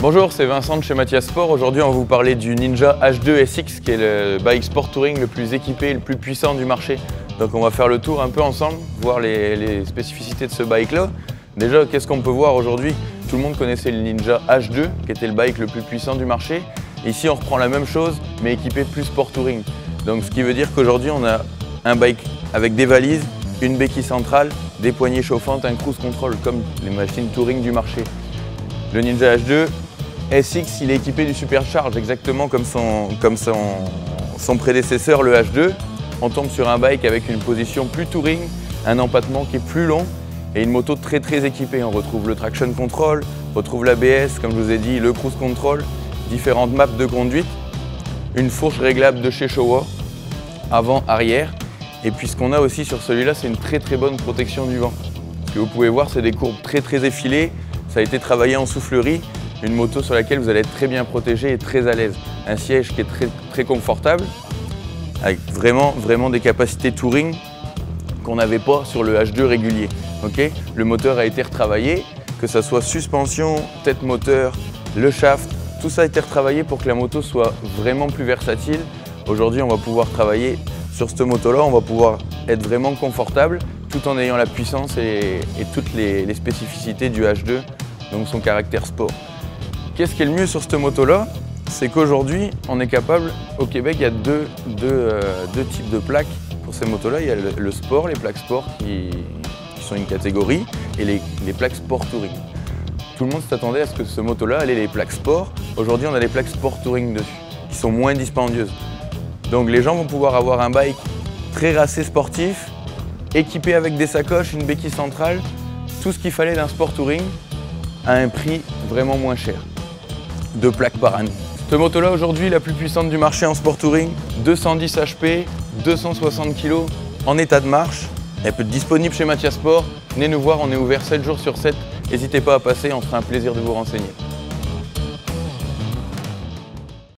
Bonjour, c'est Vincent de chez Mathias Sport. Aujourd'hui, on va vous parler du Ninja H2 SX, qui est le bike sport touring le plus équipé et le plus puissant du marché. Donc on va faire le tour un peu ensemble, voir les spécificités de ce bike-là. Déjà, qu'est-ce qu'on peut voir aujourd'hui? Tout le monde connaissait le Ninja H2, qui était le bike le plus puissant du marché. Ici, on reprend la même chose, mais équipé plus sport touring. Donc ce qui veut dire qu'aujourd'hui, on a un bike avec des valises, une béquille centrale, des poignées chauffantes, un cruise control, comme les machines touring du marché. Le Ninja H2 SX, il est équipé du Supercharge, exactement comme son prédécesseur, le H2. On tombe sur un bike avec une position plus touring, un empattement qui est plus long et une moto très équipée. On retrouve le traction control, on retrouve l'ABS, comme je vous ai dit, le cruise control, différentes maps de conduite, une fourche réglable de chez Showa, avant, arrière. Et puis ce qu'on a aussi sur celui-là, c'est une très bonne protection du vent. Ce que vous pouvez voir, c'est des courbes très effilées. Ça a été travaillé en soufflerie. Une moto sur laquelle vous allez être très bien protégé et très à l'aise. Un siège qui est très confortable, avec vraiment des capacités touring qu'on n'avait pas sur le H2 régulier. Okay, le moteur a été retravaillé, que ce soit suspension, tête moteur, le shaft, tout ça a été retravaillé pour que la moto soit vraiment plus versatile. Aujourd'hui, on va pouvoir travailler sur cette moto-là, on va pouvoir être vraiment confortable tout en ayant la puissance et toutes les spécificités du H2, donc son caractère sport. Qu'est-ce qui est le mieux sur cette moto-là? C'est qu'aujourd'hui, on est capable, au Québec, il y a deux types de plaques pour ces motos-là. Il y a le sport, les plaques sport qui sont une catégorie, et les plaques sport touring. Tout le monde s'attendait à ce que ce moto-là ait les plaques sport. Aujourd'hui, on a les plaques sport touring dessus, qui sont moins dispendieuses. Donc les gens vont pouvoir avoir un bike très racé sportif, équipé avec des sacoches, une béquille centrale, tout ce qu'il fallait d'un sport touring à un prix vraiment moins cher. 2 plaques par an. Cette moto-là aujourd'hui, la plus puissante du marché en sport touring, 210 HP, 260 kg en état de marche. Elle peut être disponible chez Mathias Sport. Venez nous voir, on est ouvert 7 jours sur 7. N'hésitez pas à passer, on fera un plaisir de vous renseigner.